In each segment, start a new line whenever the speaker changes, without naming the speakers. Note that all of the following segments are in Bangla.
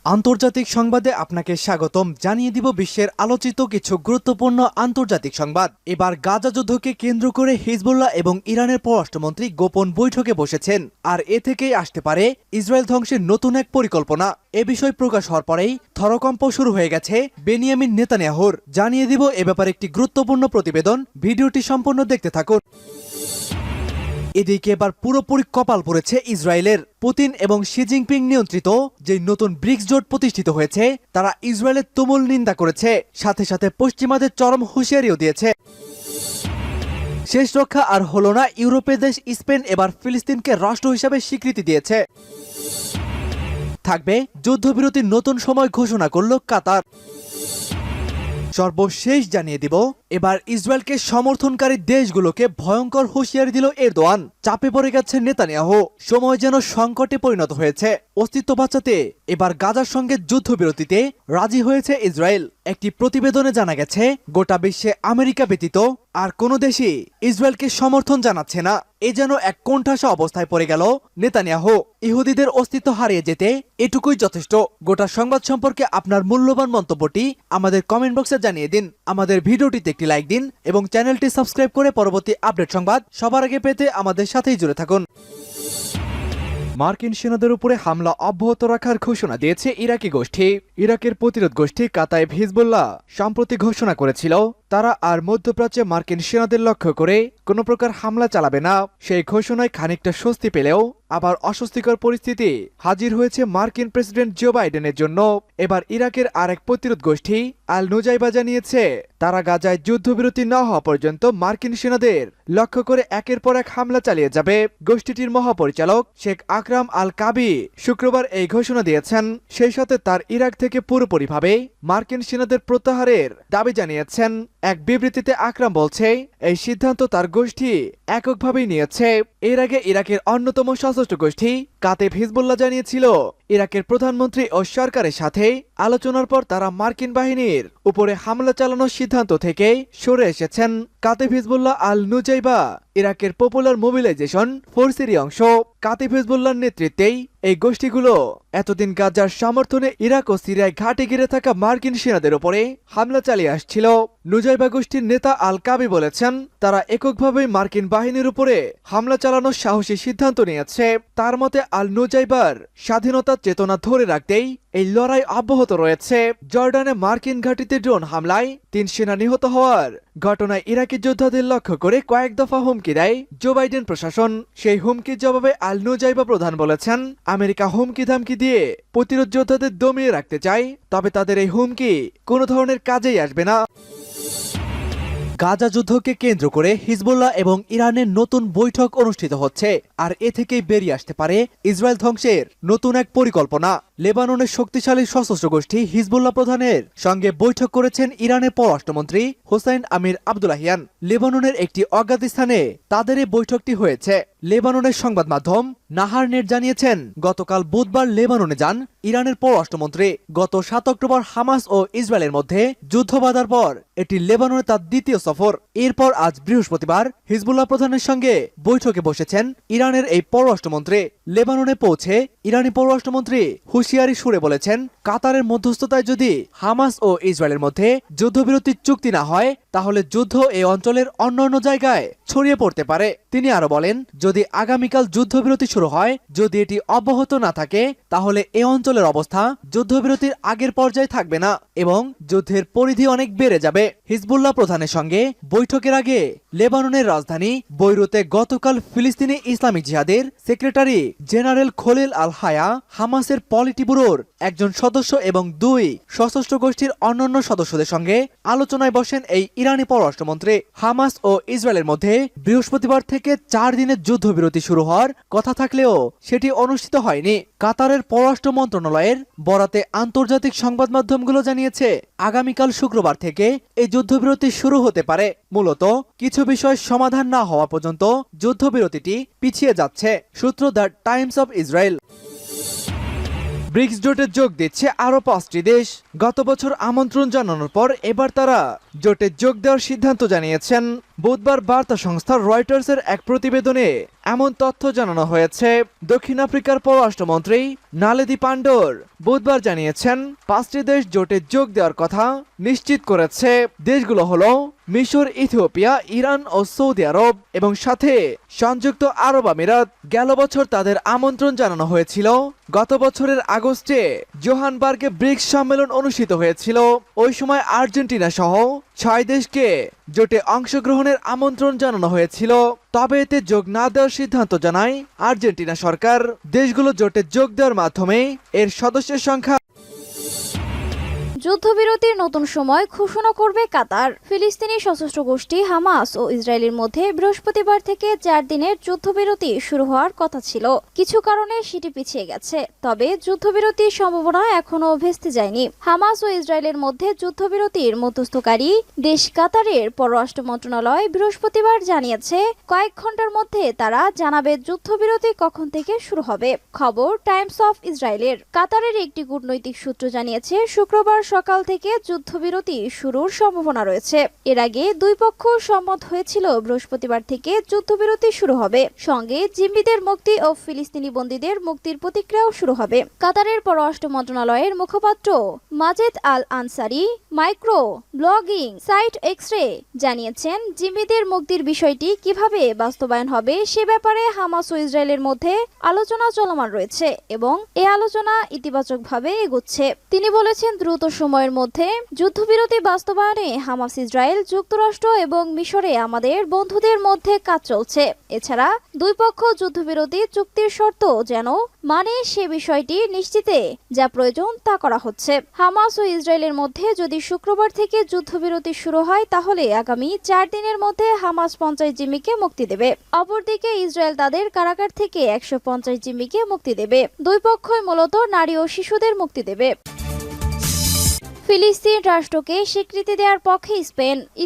আন্তর্জাতিক সংবাদে আপনাকে স্বাগতম। জানিয়ে দিব বিশ্বের আলোচিত কিছু গুরুত্বপূর্ণ আন্তর্জাতিক সংবাদ। এবার গাজা যুদ্ধকে কেন্দ্র করে হিজবুল্লাহ এবং ইরানের পররাষ্ট্রমন্ত্রী গোপন বৈঠকে বসেছেন, আর এ থেকেই আসতে পারে ইসরায়েল ধ্বংসের নতুন এক পরিকল্পনা। এ বিষয় প্রকাশ হওয়ার পরেই থরকম্প শুরু হয়ে গেছে বেনিয়ামিন নেতানিয়াহুর। জানিয়ে দিব এ ব্যাপারে একটি গুরুত্বপূর্ণ প্রতিবেদন, ভিডিওটি সম্পূর্ণ দেখতে থাকুন। এদিকে এবার পুরোপুরি কপাল পড়েছে ইসরায়েলের। পুতিন এবং শি জিনপিং নিয়ন্ত্রিত যে নতুন ব্রিক্স জোট প্রতিষ্ঠিত হয়েছে, তারা ইসরায়েলের তুমুল নিন্দা করেছে, সাথে সাথে পশ্চিমাদের চরম হুঁশিয়ারিও দিয়েছে। শেষ রক্ষা আর হলো না, ইউরোপের দেশ স্পেন এবার ফিলিস্তিনকে রাষ্ট্র হিসেবে স্বীকৃতি দিয়েছে। থাকবে যুদ্ধবিরতির নতুন সময় ঘোষণা করল কাতার। সর্বশেষ জানিয়ে দিব এবার ইসরায়েলকে সমর্থনকারী দেশগুলোকে ভয়ঙ্কর হুঁশিয়ারি দিল এরদোয়ান। চাপে পড়ে গেছে নেতানিয়াহু, সময় যেন সংকটে পরিণত হয়েছে। অস্তিত্ব বাঁচাতে এবার গাজার সঙ্গে যুদ্ধবিরতিতে রাজি হয়েছে ইসরায়েল। একটি প্রতিবেদনে জানা গেছে গোটা বিশ্বে আমেরিকা ব্যতীত আর কোনো দেশই ইসরায়েলকে সমর্থন জানাচ্ছে না। এ যেন এক কোণঠাসা অবস্থায় পড়ে গেল নেতানিয়াহু। ইহুদিদের অস্তিত্ব হারিয়ে যেতে এটুকুই যথেষ্ট। গোটা সংবাদ সম্পর্কে আপনার মূল্যবান মন্তব্যটি আমাদের কমেন্ট বক্সে জানিয়ে দিন। আমাদের ভিডিওটিতে একটি লাইক দিন এবং চ্যানেলটি সাবস্ক্রাইব করে পরবর্তী আপডেট সংবাদ সবার আগে পেতে আমাদের সাথেই জুড়ে থাকুন। মার্কিন সেনাদের উপরে হামলা অব্যাহত রাখার ঘোষণা দিয়েছে ইরাকি গোষ্ঠী। ইরাকের প্রতিরোধ গোষ্ঠী কাতাইব হিজবুল্লাহ সম্প্রতি ঘোষণা করেছিল তারা আর মধ্যপ্রাচ্যে মার্কিন সেনাদের লক্ষ্য করে কোনো প্রকার হামলা চালাবে না। সেই ঘোষণায় খানিকটা স্বস্তি পেলেও আবার অস্বস্তিকর পরিস্থিতি হাজির হয়েছে মার্কিন প্রেসিডেন্ট জো বাইডেনের জন্য। এবার ইরাকের আরেক প্রতিরোধ গোষ্ঠী আল নুজাইবা জানিয়েছে তারা গাজায় যুদ্ধবিরতি না হওয়া পর্যন্ত মার্কিন সেনাদের লক্ষ্য করে একের পর এক হামলা চালিয়ে যাবে। গোষ্ঠীটির মহাপরিচালক শেখ আকরাম আল কাবি শুক্রবার এই ঘোষণা দিয়েছেন। সেই সাথে তার ইরাক থেকে পুরোপুরিভাবে মার্কিন সেনাদের প্রত্যাহারের দাবি জানিয়েছেন। এক বিবৃতিতে আকরাম বলছে এই সিদ্ধান্ত তার গোষ্ঠী এককভাবেই নিয়েছে। এর আগে ইরাকের অন্যতম সশস্ত্র গোষ্ঠী কাতাইব হিজবুল্লাহ জানিয়েছিল ইরাকের প্রধানমন্ত্রী ও সরকারের সাথে আলোচনার পর তারা মার্কিন বাহিনীর উপরে হামলা চালানোর সিদ্ধান্ত থেকে সরে এসেছেন। কাতাইব হিজবুল্লাহ আল নুজাইবা ইরাকের পপুলার মোবিলাইজেশন ফোর্সেরই অংশ। কাতাইব হিজবুল্লাহর নেতৃত্বেই এই গোষ্ঠীগুলো এতদিন গাজার সমর্থনে ইরাক ও সিরিয়ায় ঘাঁটি ঘিরে থাকা মার্কিন সেনাদের উপরে হামলা চালিয়ে আসছিল। নুজাইবা গোষ্ঠীর নেতা আল কাবি বলেছেন তারা এককভাবেই মার্কিন বাহিনীর উপরে হামলা চালানোর সাহসী সিদ্ধান্ত নিয়েছে। তার মতে আল নুজাইবার স্বাধীনতার চেতনা ধরে রাখতেই এই লড়াই অব্যাহত রয়েছে। জর্ডানে মার্কিন ঘাঁটিতে ড্রোন হামলায় 3 সেনা নিহত হওয়ার ঘটনায় ইরাকি যোদ্ধাদের লক্ষ্য করে কয়েক দফা হুমকি দেয় জো বাইডেন প্রশাসন। সেই হুমকির জবাবে আল নুজাইবা প্রধান বলেছেন আমেরিকা হুমকি ধামকি দিয়ে প্রতিরোধ যোদ্ধাদের দমিয়ে রাখতে চায়, তবে তাদের এই হুমকি কোনো ধরনের কাজেই আসবে না। গাজা যুদ্ধকে কেন্দ্র করে হিজবুল্লাহ এবং ইরানের নতুন বৈঠক অনুষ্ঠিত হচ্ছে, আর এ থেকেই বেরিয়ে আসতে পারে ইসরায়েল ধ্বংসের নতুন এক পরিকল্পনা। লেবাননের শক্তিশালী সশস্ত্র গোষ্ঠী হিজবুল্লাহ প্রধানের সঙ্গে বৈঠক করেছেন ইরানের পররাষ্ট্রমন্ত্রী হোসাইন আমির আব্দুলাহিয়ান। লেবাননের একটি অজ্ঞাত স্থানে তাদের এই বৈঠকটি হয়েছে। লেবাননের সংবাদ মাধ্যম নাহার নেট জানিয়েছেন গতকাল বুধবার লেবাননে যান ইরানের পররাষ্ট্রমন্ত্রী। গত 7 অক্টোবর হামাস ও ইসরায়েলের মধ্যে যুদ্ধ বাঁধার পর এটি লেবাননে তার দ্বিতীয় সফর। এরপর আজ বৃহস্পতিবার হিজবুল্লাহ প্রধানের সঙ্গে বৈঠকে বসেছেন ইরানের এই পররাষ্ট্রমন্ত্রী। লেবাননে পৌঁছে ইরানি পররাষ্ট্রমন্ত্রী হুঁশিয়ারি সুরে বলেছেন কাতারের মধ্যস্থতায় যদি হামাস ও ইসরায়েলের মধ্যে যুদ্ধবিরতির চুক্তি না হয় তাহলে যুদ্ধ এই অঞ্চলের অন্যান্য জায়গায় ছড়িয়ে পড়তে পারে। তিনি আরো বলেন যদি আগামীকাল যুদ্ধবিরতি শুরু হয়, যদি এটি অব্যাহত না থাকে তাহলে এ অঞ্চলের অবস্থা যুদ্ধবিরতির আগের পর্যায়ে থাকবে না এবং যুদ্ধের পরিধি অনেক বেড়ে যাবে। হিজবুল্লাহ প্রধানের সঙ্গে বৈঠকের আগে লেবাননের রাজধানী বৈরুতে গতকাল ফিলিস্তিনি ইসলামী জিহাদের সেক্রেটারি জেনারেল খলিল আল হায়া, হামাসের পলিটি ব্যুরোর একজন সদস্য এবং 2 সশস্ত্র গোষ্ঠীর অন্যান্য সদস্যদের সঙ্গে আলোচনায় বসেন এই ইরানি পররাষ্ট্রমন্ত্রী। হামাস ও ইসরায়েলের মধ্যে বৃহস্পতিবার থেকে 4 দিনের যুদ্ধবিরতি শুরু হওয়ার কথা থাকলেও সেটি অনুষ্ঠিত হয়নি। কাতারের পররাষ্ট্র মন্ত্রণালয়ের বরাতে আন্তর্জাতিক সংবাদ মাধ্যমগুলো জানিয়েছে আগামীকাল শুক্রবার থেকে এই যুদ্ধবিরতি শুরু হতে পারে। মূলত কিছু বিষয় সমাধান না হওয়া পর্যন্ত যুদ্ধবিরতিটি পিছিয়ে যাচ্ছে। সূত্র the Times of Israel. BRICS জোটে যোগ দিচ্ছে আরো 5টি দেশ। গত বছর আমন্ত্রণ জানানোর পর এবার তারা জোটে যোগ দেওয়ার সিদ্ধান্ত জানিয়েছেন। বুধবার বার্তা সংস্থা রয়টার্সের এক প্রতিবেদনে এমন তথ্য জানানো হয়েছে। দক্ষিণ আফ্রিকার পররাষ্ট্রমন্ত্রী নালেদি পান্ডোর বুধবার জানিয়েছেন 5টি দেশ জোটে যোগ দেওয়ার কথা নিশ্চিত করেছে। দেশগুলো হলো মিশর, ইথিওপিয়া, ইরান ও সৌদি আরব এবং সাথে সংযুক্ত আরব আমিরাত। গেল বছর তাদের আমন্ত্রণ জানানো হয়েছিল। গত বছরের আগস্টে জোহানবার্গে ব্রিক্স সম্মেলন অনুষ্ঠিত হয়েছিল। ওই সময় আর্জেন্টিনা সহ 6 দেশকে জোটে অংশগ্রহণের আমন্ত্রণ জানানো হয়েছিল। তবে এতে যোগ না দেওয়ার সিদ্ধান্ত জানায় আর্জেন্টিনা সরকার। দেশগুলো জোটে যোগ দেওয়ার মাধ্যমে এর সদস্যের সংখ্যা
যুদ্ধবিরতির নতুন সময় ঘোষণা করবে কাতার। ফিলিস্তিনি সশস্ত্র গোষ্ঠী হামাস ও ইসরায়েলের মধ্যে বৃহস্পতিবার থেকে 4 দিনের যুদ্ধবিরতি শুরু হওয়ার কথা ছিল। কিছু কারণে সেটি পিছিয়ে গেছে, তবে যুদ্ধবিরতির সম্ভাবনা এখনো ভেস্তে যায়নি। হামাস ও ইসরায়েলের মধ্যে যুদ্ধবিরতির মধ্যস্থকারী দেশ কাতারের পররাষ্ট্র মন্ত্রণালয় বৃহস্পতিবার জানিয়েছে কয়েক ঘন্টার মধ্যে তারা জানাবে যুদ্ধবিরতি কখন থেকে শুরু হবে। খবর টাইমস অফ ইসরায়েলের। কাতারের একটি কূটনৈতিক সূত্র জানিয়েছে শুক্রবার সকাল থেকে যুদ্ধবিরতি শুরুর সম্ভাবনা রয়েছে। এর আগে দুই পক্ষ সম্মত হয়েছিল বৃহস্পতিবার থেকে যুদ্ধবিরতি শুরু হবে, সঙ্গে জিম্মিদের মুক্তি ও ফিলিস্তিনি বন্দীদের মুক্তির প্রতিক্রিয়াও শুরু হবে। কাতারের পররাষ্ট্র মন্ত্রণালয়ের মুখপাত্র Majed Al Ansari micro blogging site এক্সরে জানিয়েছেন জিম্মিদের মুক্তির বিষয়টি কিভাবে বাস্তবায়ন হবে সে ব্যাপারে হামাস ও ইসরায়েলের মধ্যে আলোচনা চলমান রয়েছে এবং এই আলোচনা ইতিবাচকভাবে এগোচ্ছে। তিনি বলেছেন দ্রুত সময়ের মধ্যে যুদ্ধবিরতি বাস্তবায়নে হামাস, ইসরায়েল, যুক্তরাষ্ট্র এবং মিশরে আমাদের বন্ধুদের মধ্যে কাজ চলছে। এছাড়া দুই পক্ষ যুদ্ধবিরতি চুক্তির শর্ত যেন মানে সে বিষয়টি নিশ্চিতে যা প্রয়োজন তা করা হচ্ছে। হামাস ও ইসরায়েলের মধ্যে যদি শুক্রবার থেকে যুদ্ধবিরতি শুরু হয় তাহলে আগামী 4 দিনের মধ্যে হামাস 50 জিম্মিকে মুক্তি দেবে। অপরদিকে ইসরায়েল তাদের কারাগার থেকে 150 জিম্মিকে মুক্তি দেবে। দুই পক্ষই মূলত নারী ও শিশুদের মুক্তি দেবে। ফিলিস্তিন রাষ্ট্রকে স্বীকৃতি দেওয়ার পক্ষে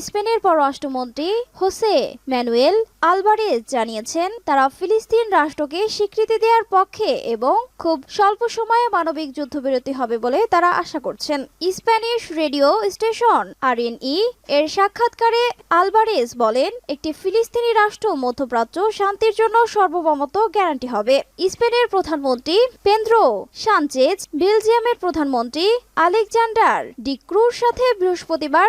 স্পেনের পররাষ্ট্রমন্ত্রী হোসে ম্যানুয়েল আলভারেজ জানিয়েছেন তারা ফিলিস্তিন রাষ্ট্রকে স্বীকৃতি দেওয়ার পক্ষে এবং খুব স্বল্প সময়ে মানবিক যুদ্ধবিরতি হবে বলে তারা আশা করছেন। স্প্যানিশ রেডিও স্টেশন আরএনই এর সাক্ষাৎকারে আলভারেজ বলেন একটি ফিলিস্তিনি রাষ্ট্র মধ্যপ্রাচ্য শান্তির জন্য সর্বভৌমত্ব গ্যারান্টি হবে। স্পেনের প্রধানমন্ত্রী পেদ্রো সানচেজ বেলজিয়ামের প্রধানমন্ত্রী আলেকজান্ডার ডি ক্রুর সাথে বৃহস্পতিবার